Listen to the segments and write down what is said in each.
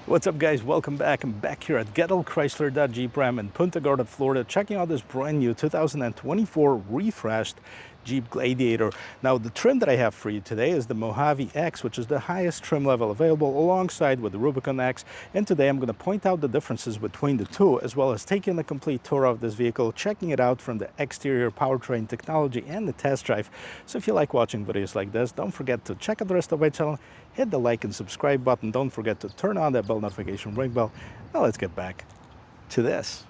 What's up, guys? Welcome back. I'm back here at Gettle Chrysler Dodge Jeep Ram in Punta Gorda, Florida, checking out this brand new 2024 refreshed Jeep Gladiator. Now, the trim that I have for you today is the Mojavie X, which is the highest trim level available, alongside with the Rubicon X. And today I'm going to point out the differences between the two, as well as taking a complete tour of this vehicle, checking it out from the exterior, powertrain technology, and the test drive. So if you like watching videos like this, don't forget to check out the rest of my channel, hit the like and subscribe button. Don't forget to turn on that bell notification ring bell. Now let's get back to this.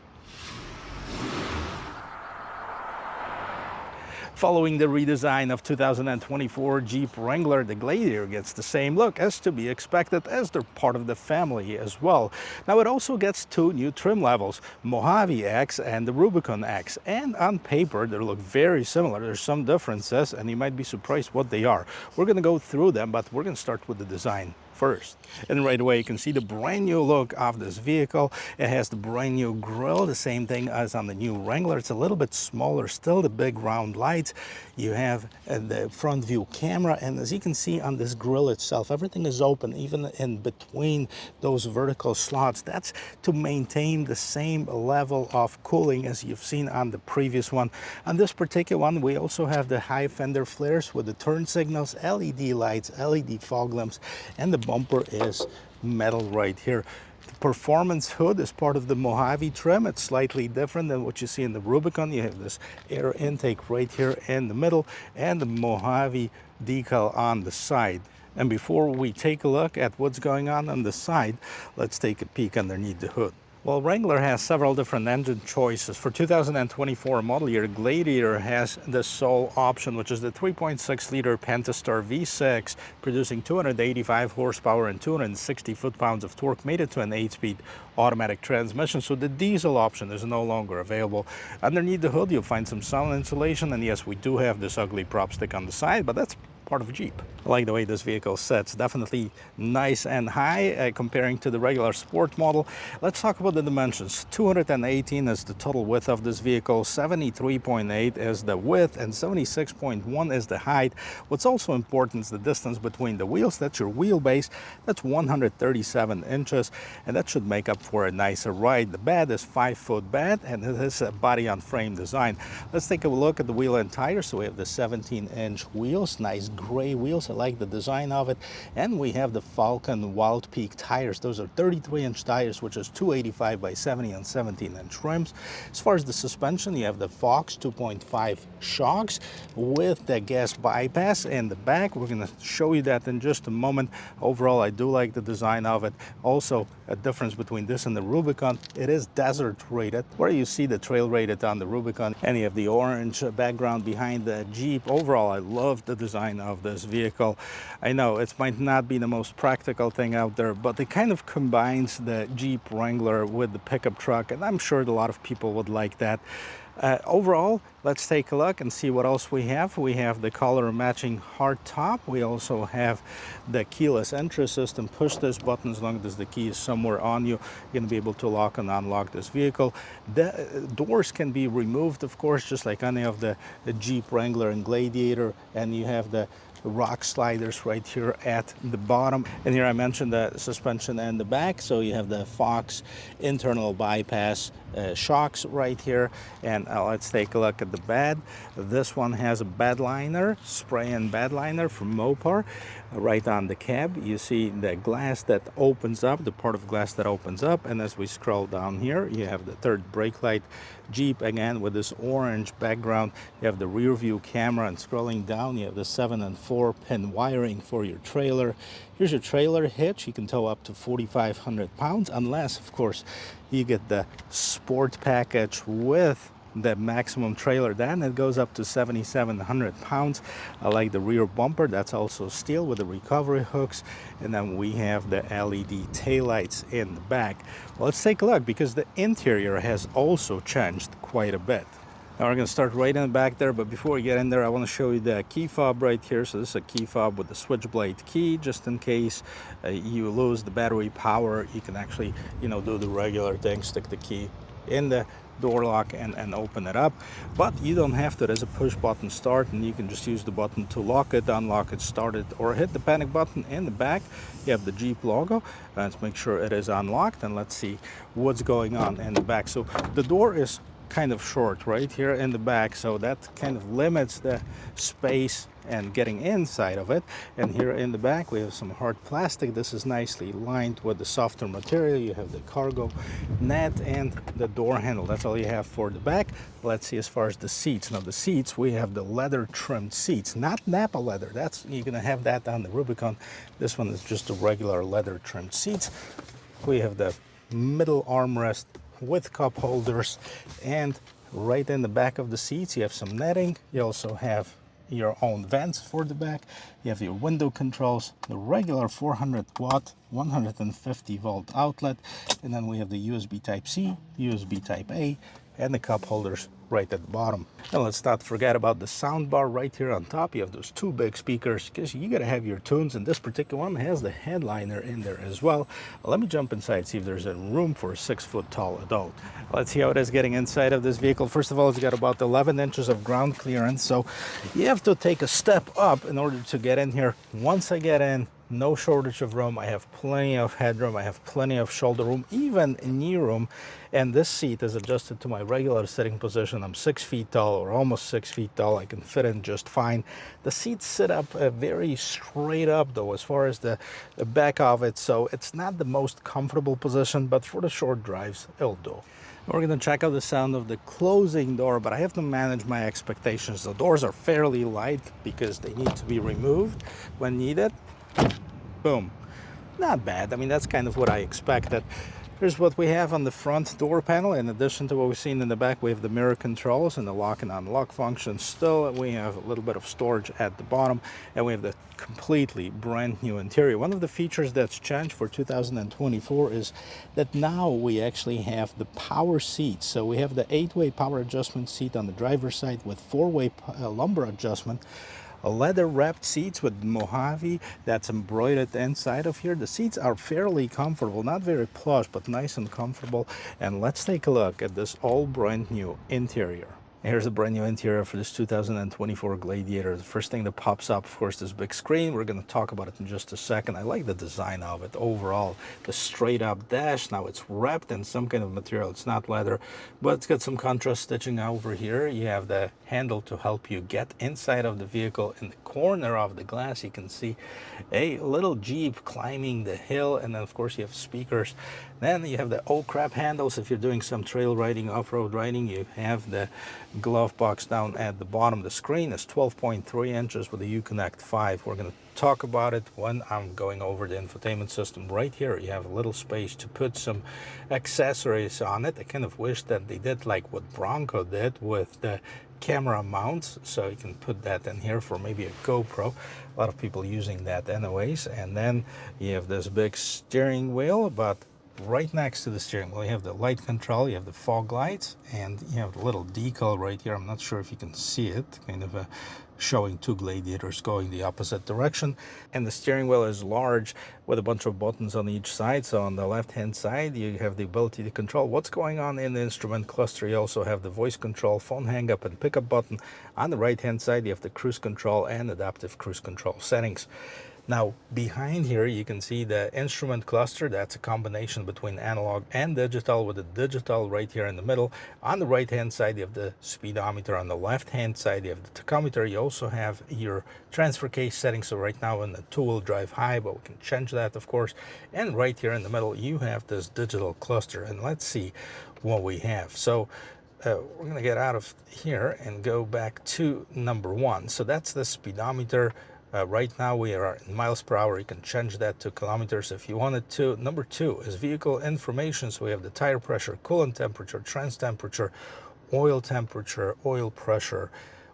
Following the redesign of 2024 Jeep Wrangler, the Gladiator gets the same look as to be expected, as they're part of the family as well. Now it also gets two new trim levels, Mojavie X and the Rubicon X, and on paper they look very similar. There's some differences and you might be surprised what they are. We're going to go through them, but we're going to start with the design first. And right away you can see the brand new look of this vehicle. It has the brand new grille, the same thing as on the new Wrangler. It's a little bit smaller still, the big round lights. You have the front view camera, and as you can see on this grille itself, everything is open, even in between those vertical slots. That's to maintain the same level of cooling as you've seen on the previous one. On this particular one, we also have the high fender flares with the turn signals, LED lights, LED fog lamps, and the bumper is metal right here. The performance hood is part of the Mojavie trim. It's slightly different than what you see in the Rubicon. You have this air intake right here in the middle and the Mojavie decal on the side. And before we take a look at what's going on the side, let's take a peek underneath the hood. Well, Wrangler has several different engine choices. For 2024 model year, Gladiator has the sole option, which is the 3.6-liter Pentastar V6, producing 285 horsepower and 260 foot-pounds of torque, made it to an 8-speed automatic transmission. So the diesel option is no longer available. Underneath the hood, you'll find some sound insulation, and yes, we do have this ugly prop stick on the side, but that's part of Jeep. I like the way this vehicle sits, definitely nice and high comparing to the regular sport model. Let's talk about the dimensions. 218 is the total width of this vehicle, 73.8 is the width, and 76.1 is the height. What's also important is the distance between the wheels. That's your wheelbase. That's 137 inches, and that should make up for a nicer ride. The bed is 5-foot bed, and it is a body on frame design. Let's take a look at the wheel and tires. So we have the 17-inch wheels, nice gray wheels. I like the design of it. And we have the Falcon Wild Peak tires. Those are 33-inch tires, which is 285 by 70 and 17-inch rims. As far as the suspension, you have the Fox 2.5 shocks with the gas bypass in the back. We're going to show you that in just a moment. Overall, I do like the design of it. Also, a difference between this and the Rubicon, it is desert rated, where you see the trail rated on the Rubicon, and you have the orange background behind the Jeep. Overall, I love the design of this vehicle. I know it might not be the most practical thing out there, but it kind of combines the Jeep Wrangler with the pickup truck, and I'm sure a lot of people would like that. Overall, let's take a look and see what else we have. We have the color matching hard top. We also have the keyless entry system. Push this button as long as the key is somewhere on you. You're going to be able to lock and unlock this vehicle. The doors can be removed, of course, just like any of the Jeep Wrangler and Gladiator. And you have the rock sliders right here at the bottom. And here I mentioned the suspension and the back, so you have the Fox internal bypass shocks right here. And let's take a look at the bed. This one has a bed liner, spray and bed liner from Mopar. Right on the cab you see the glass that opens up, the part of glass that opens up, and as we scroll down here you have the third brake light. Jeep again with this orange background. You have the rear view camera, and scrolling down you have the 7 and 4 pin wiring for your trailer. Here's your trailer hitch. You can tow up to 4,500 pounds, unless of course you get the sport package with the maximum trailer. Then it goes up to 7,700 pounds. I like the rear bumper. That's also steel with the recovery hooks. And then we have the LED taillights in the back. Well, let's take a look, because the interior has also changed quite a bit. Now we're going to start right in the back there, but before we get in there, I want to show you the key fob right here. So this is a key fob with the switchblade key, just in case you lose the battery power. You can actually, do the regular thing, stick the key in the door lock and open it up. But you don't have to. There's a push button start, and you can just use the button to lock it, unlock it, start it, or hit the panic button. In the back you have the Jeep logo. Let's make sure it is unlocked, and let's see what's going on in the back. So the door is kind of short right here in the back, so that kind of limits the space and getting inside of it. And here in the back we have some hard plastic. This is nicely lined with the softer material. You have the cargo net and the door handle. That's all you have for the back. Let's see as far as the seats. Now the seats, we have the leather trimmed seats, not Napa leather. That's, you're gonna have that on the Rubicon. This one is just a regular leather trimmed seats. We have the middle armrest with cup holders, and right in the back of the seats you have some netting. You also have your own vents for the back. You have your window controls, the regular 400 watt 150 volt outlet, and then we have the USB type C, USB type A, and the cup holders right at the bottom. And let's not forget about the sound bar right here on top. You have those two big speakers because you gotta have your tunes, and this particular one has the headliner in there as well. Let me jump inside, see if there's a room for a 6-foot tall adult. Let's see how it is getting inside of this vehicle. First of all, it's got about 11 inches of ground clearance, so you have to take a step up in order to get in here. Once I get in, no shortage of room. I have plenty of headroom. I have plenty of shoulder room, even knee room. And this seat is adjusted to my regular sitting position. I'm 6 feet tall, or almost 6 feet tall. I can fit in just fine. The seats sit up very straight up though, as far as the back of it. So it's not the most comfortable position, but for the short drives, it'll do. We're going to check out the sound of the closing door, but I have to manage my expectations. The doors are fairly light because they need to be removed when needed. Boom. Not bad. I mean, that's kind of what I expected. Here's what we have on the front door panel. In addition to what we've seen in the back, we have the mirror controls and the lock and unlock function. Still, we have a little bit of storage at the bottom, and we have the completely brand new interior. One of the features that's changed for 2024 is that now we actually have the power seats. So we have the 8-way power adjustment seat on the driver's side with 4-way lumbar adjustment. Leather wrapped seats with Mojave that's embroidered inside of here. The seats are fairly comfortable, not very plush, but nice and comfortable. And let's take a look at this all brand new interior. Here's a brand new interior for this 2024 Gladiator. The first thing that pops up, of course, this big screen. We're going to talk about it in just a second. I like the design of it overall. The straight up dash, now it's wrapped in some kind of material. It's not leather, but it's got some contrast stitching over here. You have the handle to help you get inside of the vehicle. In the corner of the glass, you can see a little Jeep climbing the hill, and then of course you have speakers. Then you have the oh crap handles. If you're doing some trail riding, off-road riding, you have the glove box down at the bottom. The screen is 12.3 inches with the Uconnect 5. We're going to talk about it when I'm going over the infotainment system. Right here you have a little space to put some accessories on it. I kind of wish that they did like what Bronco did with the camera mounts, so you can put that in here for maybe a GoPro. A lot of people using that anyways. And then you have this big steering wheel, but right next to the steering wheel you have the light control, you have the fog lights, and you have the little decal right here. I'm not sure if you can see it, kind of showing two Gladiators going the opposite direction. And the steering wheel is large with a bunch of buttons on each side. So on the left hand side you have the ability to control what's going on in the instrument cluster. You also have the voice control, phone hang up and pickup button. On the right hand side you have the cruise control and adaptive cruise control settings. Now behind here you can see the instrument cluster. That's a combination between analog and digital, with the digital right here in the middle. On the right hand side you have the speedometer. On the left hand side you have the tachometer. You also have your transfer case settings. So right now in the 2-wheel drive high, but we can change that of course. And right here in the middle you have this digital cluster, and let's see what we have. So we're going to get out of here and go back to number 1. So that's the speedometer. Right now we are in miles per hour. You can change that to kilometers if you wanted to. Number 2 is vehicle information. So we have the tire pressure, coolant temperature, trans temperature, oil temperature, oil pressure,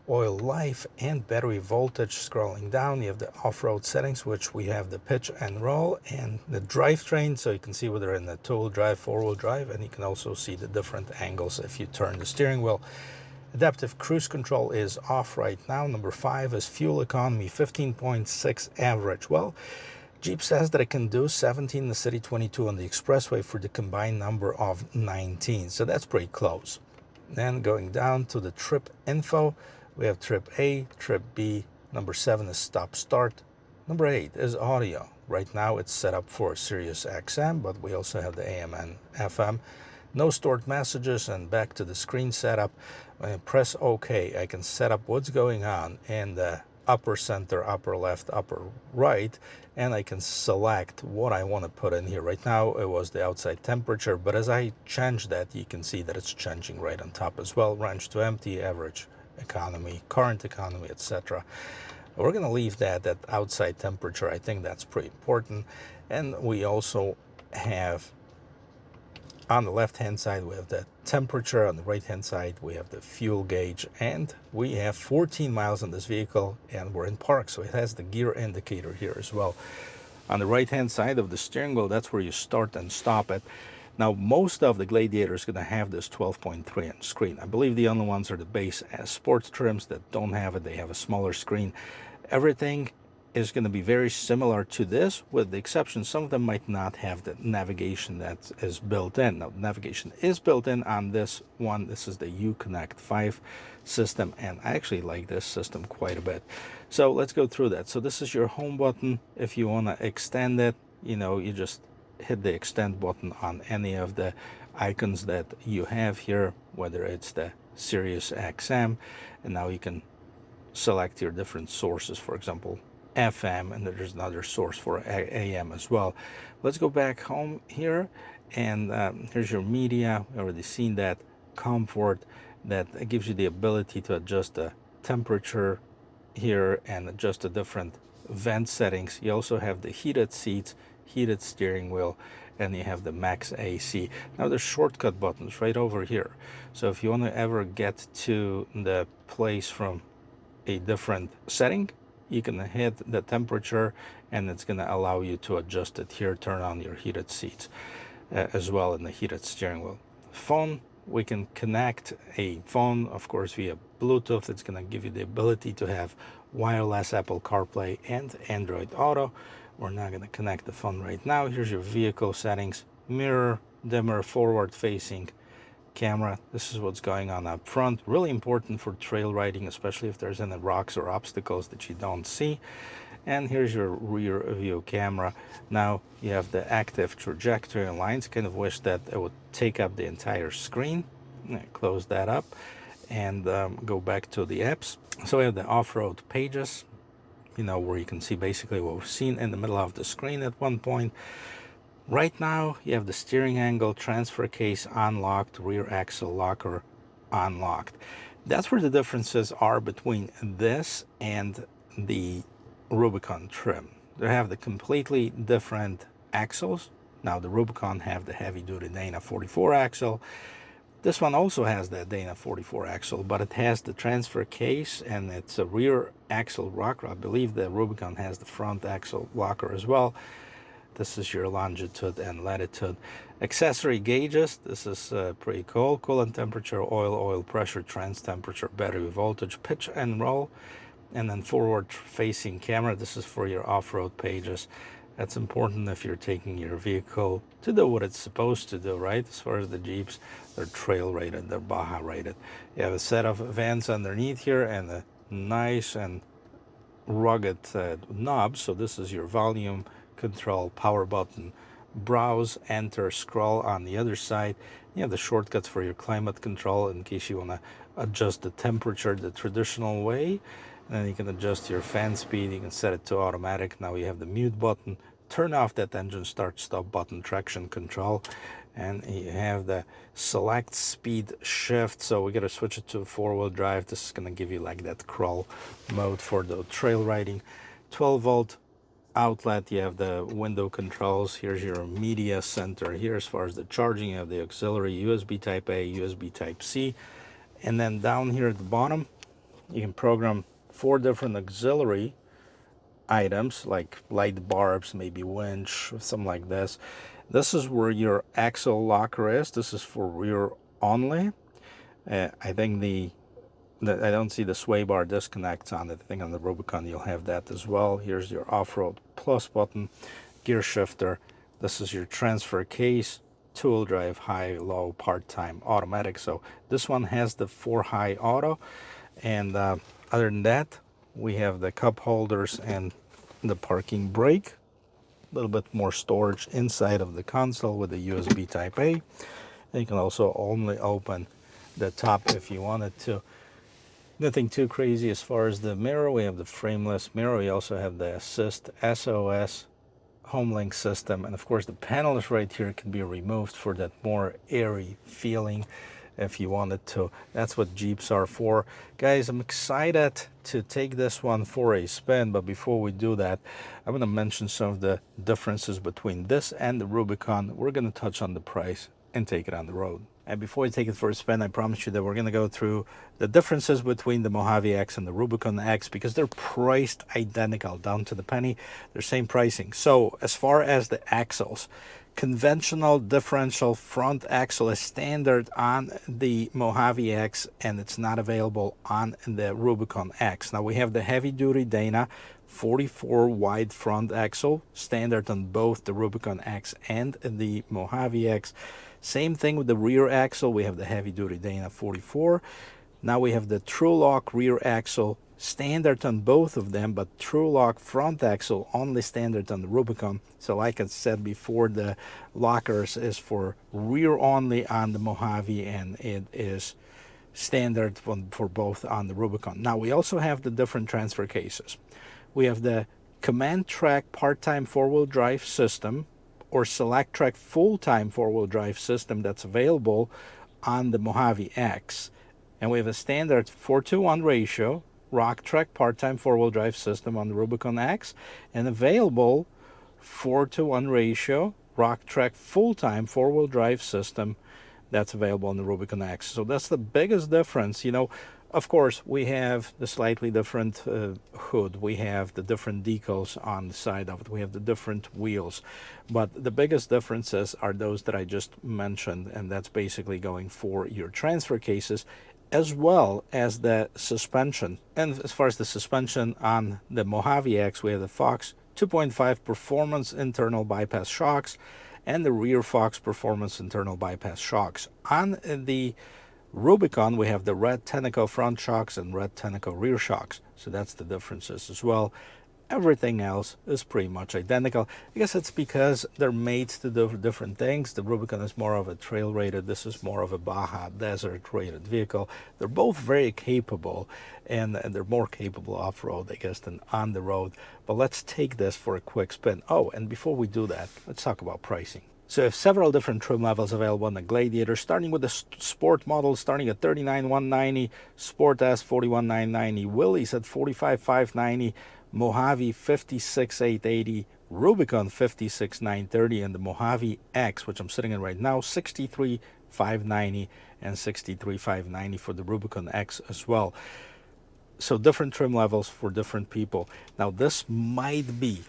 oil life, and battery voltage. Scrolling down you have the off-road settings, which we have the pitch and roll, and the drivetrain, so you can see whether in the 2-wheel drive, 4-wheel drive, and you can also see the different angles if you turn the steering wheel. Adaptive cruise control is off right now. Number 5 is fuel economy, 15.6 average. Well, Jeep says that it can do 17 in the city, 22 on the expressway for the combined number of 19. So that's pretty close. Then going down to the trip info, we have trip A, trip B, number 7 is stop start, number 8 is audio. Right now it's set up for Sirius XM, but we also have the AM and FM. No stored messages, and back to the screen setup. When I press OK, I can set up what's going on in the upper center, upper left, upper right, and I can select what I want to put in here. Right now it was the outside temperature, but as I change that, you can see that it's changing right on top as well. Range to empty, average economy, current economy, etc. We're going to leave that at outside temperature. I think that's pretty important. And we also have, on the left hand side, we have the temperature. On the right hand side, we have the fuel gauge, and we have 14 miles on this vehicle, and we're in park, so it has the gear indicator here as well. On the right hand side of the steering wheel, that's where you start and stop it. Now, most of the Gladiator is going to have this 12.3 inch screen. I believe the only ones are the base sports trims that don't have it. They have a smaller screen. Everything is going to be very similar to this, with the exception some of them might not have the navigation that is built in. Now, navigation is built in on this one. This is the Uconnect 5 system, and I actually like this system quite a bit. So let's go through that. So this is your home button. If you want to extend it, you know, you just hit the extend button on any of the icons that you have here, whether it's the Sirius XM, and now you can select your different sources, for example FM, and there's another source for AM as well. Let's go back home here, and here's your media. We already seen that. Comfort, that gives you the ability to adjust the temperature here and adjust the different vent settings. You also have the heated seats, heated steering wheel, and you have the max AC. Now there's shortcut buttons right over here. So if you want to ever get to the place from a different setting, you can hit the temperature, and it's going to allow you to adjust it here. Turn on your heated seats as well, in the heated steering wheel. Phone, we can connect a phone, of course, via Bluetooth. It's going to give you the ability to have wireless Apple CarPlay and Android Auto. We're not going to connect the phone right now. Here's your vehicle settings: mirror, dimmer, forward facing camera. This is what's going on up front. Really important for trail riding, especially if there's any rocks or obstacles that you don't see. And here's your rear view camera. Now you have the active trajectory and lines. Kind of wish that it would take up the entire screen. Close that up and go back to the apps. So we have the off-road pages, you know, where you can see basically what we've seen in the middle of the screen at one point. Right now, you have the steering angle, transfer case unlocked, rear axle locker unlocked. That's where the differences are between this and the Rubicon trim. They have the completely different axles. Now, the Rubicon have the heavy-duty Dana 44 axle. This one also has the Dana 44 axle, but it has the transfer case, and it's a rear axle rocker. I believe the Rubicon has the front axle locker as well. This is your longitude and latitude. Accessory gauges, this is pretty cool. Coolant temperature, oil pressure, trans temperature, battery voltage, pitch and roll, and then forward facing camera. This is for your off-road pages. That's important if you're taking your vehicle to do what it's supposed to do, right? As far as the Jeeps, they're trail rated, they're Baja rated. You have a set of vents underneath here and a nice and rugged knob. So this is your volume control, power button, browse, enter, scroll on the other side. You have the shortcuts for your climate control in case you want to adjust the temperature the traditional way. And then you can adjust your fan speed. You can set it to automatic. Now you have the mute button, turn off that engine start stop button, traction control, and you have the select speed shift. So we got to switch it to four-wheel drive. This is going to give you like that crawl mode for the trail riding. 12-volt outlet. You have the window controls. Here's your media center here. As far as the charging, you have the auxiliary USB type A, USB type C, and then down here at the bottom you can program 4 different auxiliary items like light barbs, maybe winch, something like this. This is where your axle locker is. This is for rear only. I think the I don't see the sway bar disconnects on it. I think on the Rubicon you'll have that as well. Here's your off-road plus button, gear shifter. This is your transfer case, two-wheel drive, high, low, part-time, automatic. So this one has the 4-high auto. And other than that, we have the cup holders and the parking brake. A little bit more storage inside of the console with the USB Type A. And you can also only open the top if you wanted to. Nothing too crazy as far as the mirror. We have the frameless mirror. We also have the Assist SOS HomeLink system, and of course the panels right here can be removed for that more airy feeling if you wanted to. That's what Jeeps are for. Guys, I'm excited to take this one for a spin, but before we do that, I'm going to mention some of the differences between this and the Rubicon. We're going to touch on the price and take it on the road. And before we take it for a spin, I promise you that we're going to go through the differences between the Mojave X and the Rubicon X, because they're priced identical down to the penny. They're same pricing. So as far as the axles, conventional differential front axle is standard on the Mojave X, and it's not available on the Rubicon X. Now we have the heavy duty Dana 44 wide front axle, standard on both the Rubicon X and the Mojave X. Same thing with the rear axle. We have the heavy duty Dana 44. Now we have the True Lock rear axle, standard on both of them, but True Lock front axle only standard on the Rubicon. So like I said before, the lockers is for rear only on the Mojave, and it is standard for both on the Rubicon. Now we also have the different transfer cases. We have the Command Track part-time four-wheel drive system or Select Track full-time four-wheel drive system that's available on the Mojave X. And we have a standard 4:1 ratio Rock Track part-time four-wheel drive system on the Rubicon X, and available 4:1 ratio Rock Track full-time four-wheel drive system that's available on the Rubicon X. So that's the biggest difference. You know, of course, we have the slightly different hood. We have the different decals on the side of it. We have the different wheels. But the biggest differences are those that I just mentioned, and that's basically going for your transfer cases, as well as the suspension. And as far as the suspension on the Mojave X, we have the Fox 2.5 Performance internal bypass shocks and the rear Fox Performance internal bypass shocks. On the Rubicon, we have the red Tenneco front shocks and red Tenneco rear shocks. So that's the differences as well. Everything else is pretty much identical. I guess it's because they're made to do different things. The Rubicon is more of a trail rated. This is more of a Baja desert rated vehicle. They're both very capable, and they're more capable off-road, I guess, than on the road. But let's take this for a quick spin. Oh, and before we do that, let's talk about pricing. So you have several different trim levels available on the Gladiator, starting with the Sport model, starting at $39,190, Sport S $41,990, Willys at $45,590, Mojave $56,880, Rubicon $56,930, and the Mojave X, which I'm sitting in right now, $63,590 and $63,590 for the Rubicon X as well. So different trim levels for different people. Now this might be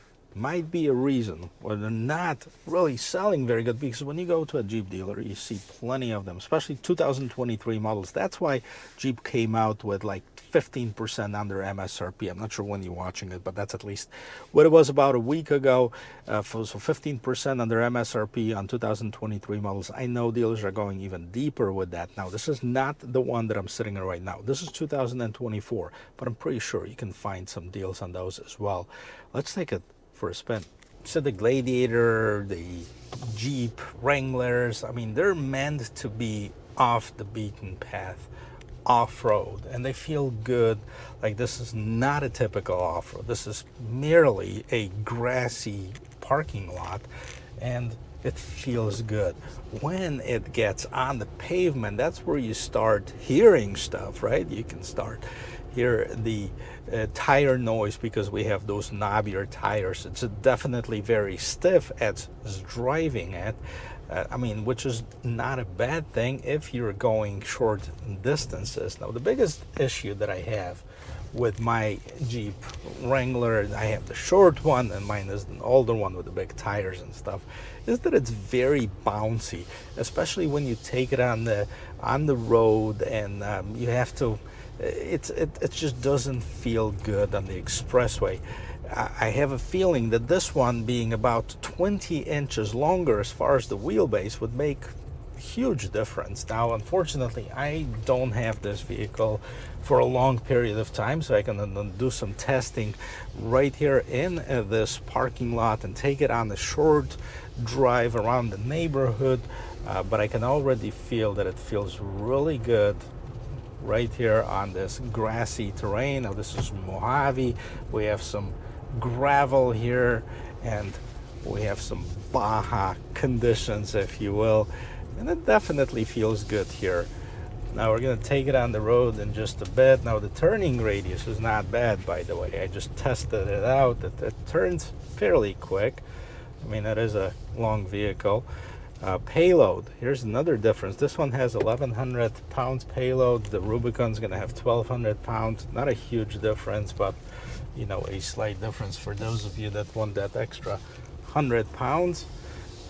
a reason why they're not really selling very good, because when you go to a Jeep dealer, you see plenty of them, especially 2023 models. That's why Jeep came out with like 15% under MSRP. I'm not sure when you're watching it, but that's at least what it was about a week ago. So 15% under MSRP on 2023 models. I know dealers are going even deeper with that. Now, this is not the one that I'm sitting in right now. This is 2024, but I'm pretty sure you can find some deals on those as well. Let's take it for a spin. So the Gladiator, the Jeep Wranglers, I mean, they're meant to be off the beaten path, off-road, and they feel good. Like, this is not a typical off-road. This is merely a grassy parking lot, and it feels good. When it gets on the pavement, that's where you start hearing stuff, right? You can start hear the tire noise, because we have those knobbier tires. It's definitely very stiff as driving it. I mean, which is not a bad thing if you're going short distances. Now, the biggest issue that I have with my Jeep Wrangler, I have the short one, and mine is an older one with the big tires and stuff, is that it's very bouncy, especially when you take it on the road, and you have to it just doesn't feel good on the expressway. I have a feeling that this one being about 20 inches longer as far as the wheelbase would make a huge difference. Now, unfortunately, I don't have this vehicle for a long period of time, so I can do some testing right here in this parking lot and take it on a short drive around the neighborhood. But I can already feel that it feels really good right here on this grassy terrain. Now, this is Mojave. We have some gravel here, and we have some Baja conditions, if you will, and it definitely feels good here. Now we're going to take it on the road in just a bit. Now the turning radius is not bad, by the way. I just tested it out. It turns fairly quick. I mean, that is a long vehicle. Payload, here's another difference. This one has 1,100 pounds payload. The Rubicon's going to have 1,200 pounds. Not a huge difference, but you know, a slight difference for those of you that want that extra 100 pounds.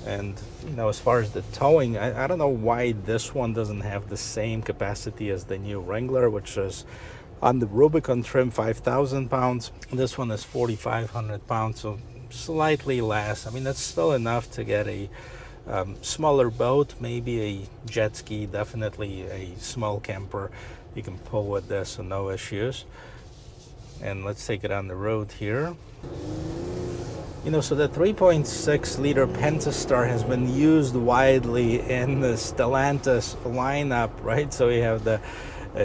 And you know, as far as the towing, I don't know why this one doesn't have the same capacity as the new Wrangler, which is on the Rubicon trim 5,000 pounds. This one is 4,500 pounds, so slightly less. I mean, that's still enough to get a smaller boat, maybe a jet ski, definitely a small camper. You can pull with this, so no issues. And let's take it on the road here. You know, so the 3.6 liter Pentastar has been used widely in the Stellantis lineup, right? So we have the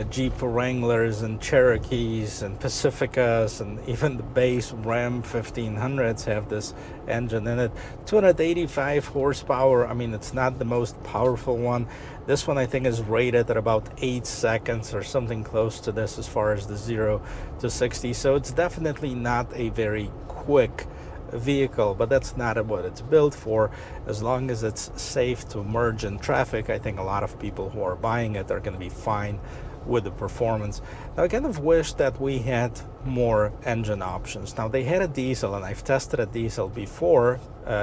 Jeep Wranglers and Cherokees and Pacificas, and even the base Ram 1500s have this engine in it. 285 horsepower. I mean, it's not the most powerful one. This one I think is rated at about 8 seconds or something close to this as far as the 0 to 60. So it's definitely not a very quick vehicle, but that's not what it's built for. As long as it's safe to merge in traffic, I think a lot of people who are buying it are going to be fine with the performance. Now, I kind of wish that we had more engine options. Now, they had a diesel, and I've tested a diesel before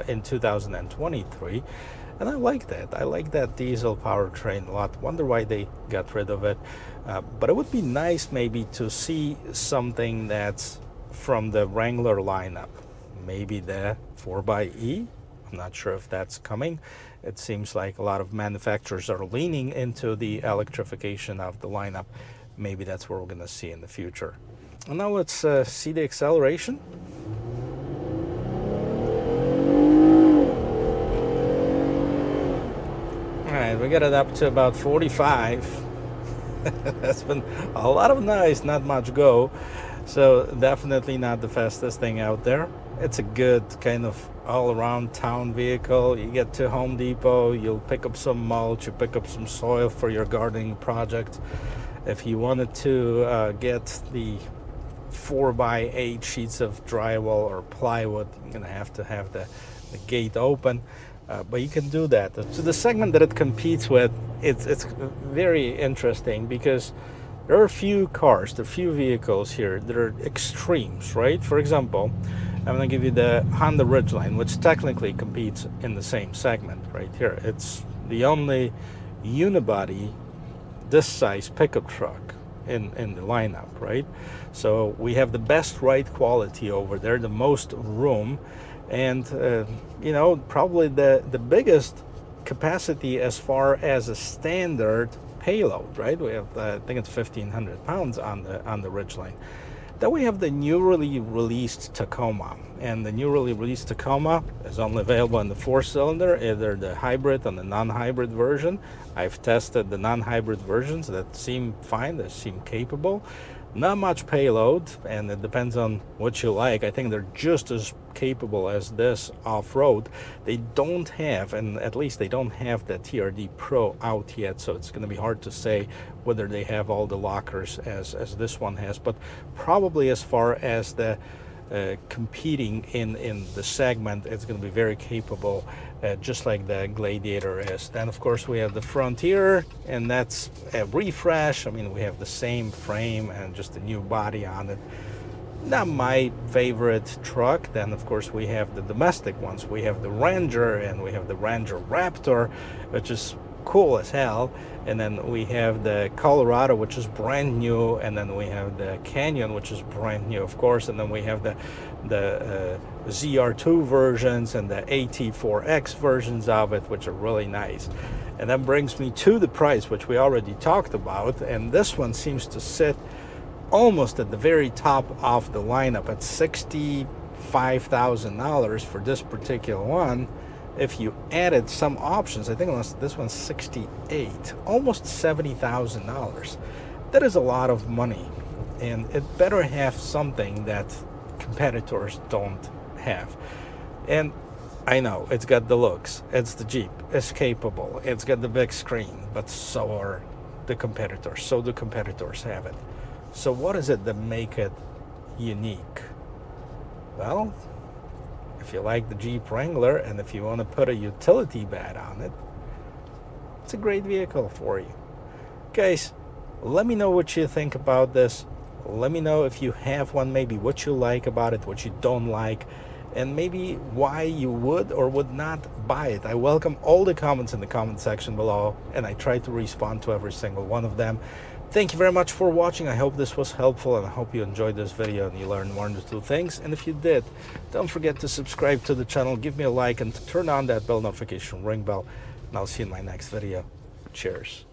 in 2023, and I like that. I like that diesel powertrain a lot. Wonder why they got rid of it. But it would be nice maybe to see something that's from the Wrangler lineup. Maybe the 4xe. I'm not sure if that's coming. It seems like a lot of manufacturers are leaning into the electrification of the lineup. Maybe that's what we're going to see in the future. And now let's see the acceleration. All right, we got it up to about 45. That's been a lot of noise, not much go. So definitely not the fastest thing out there. It's a good kind of all-around town vehicle. You get to Home Depot, you'll pick up some mulch, you pick up some soil for your gardening project. If you wanted to get the 4x8 sheets of drywall or plywood, you're gonna have to have the gate open, but you can do that. So the segment that it competes with, it's very interesting because there are a few cars, there are a few vehicles here that are extremes, right? For example, I'm going to give you the Honda Ridgeline, which technically competes in the same segment right here. It's the only unibody this size pickup truck in the lineup, right? So we have the best ride quality over there, the most room, and you know, probably the biggest capacity as far as a standard payload, right? We have I think it's 1,500 pounds on the Ridgeline. Then we have the newly released Tacoma, and the newly released Tacoma is only available in the 4-cylinder, either the hybrid or the non-hybrid version. I've tested the non-hybrid versions that seem fine, they seem capable. Not much payload, and it depends on what you like. I think they're just as capable as this off-road. They don't have, and at least they don't have the TRD Pro out yet, so it's going to be hard to say whether they have all the lockers as this one has, but probably as far as the competing in the segment, it's going to be very capable, just like the Gladiator is. Then of course we have the Frontier, and that's a refresh. I mean, we have the same frame and just a new body on it. Not my favorite truck. Then of course we have the domestic ones. We have the Ranger, and we have the Ranger Raptor, which is cool as hell. And then we have the Colorado, which is brand new, and then we have the Canyon, which is brand new, of course, and then we have the ZR2 versions and the AT4X versions of it, which are really nice. And that brings me to the price, which we already talked about, and this one seems to sit almost at the very top of the lineup at $65,000 for this particular one. If you added some options, I think this one's 68, almost $70,000. That is a lot of money, and it better have something that competitors don't have. And I know it's got the looks, it's the Jeep, it's capable, it's got the big screen, but so are the competitors. So the competitors have it. So what is it that make it unique? Well, if you like the Jeep Wrangler and if you want to put a utility bed on it, it's a great vehicle for you. Guys, let me know what you think about this. Let me know if you have one, maybe what you like about it, what you don't like, and maybe why you would or would not buy it. I welcome all the comments in the comment section below, and I try to respond to every single one of them. Thank you very much for watching. I hope this was helpful, and I hope you enjoyed this video and you learned one or two things. And if you did, don't forget to subscribe to the channel, give me a like, and turn on that bell notification ring bell. And I'll see you in my next video. Cheers.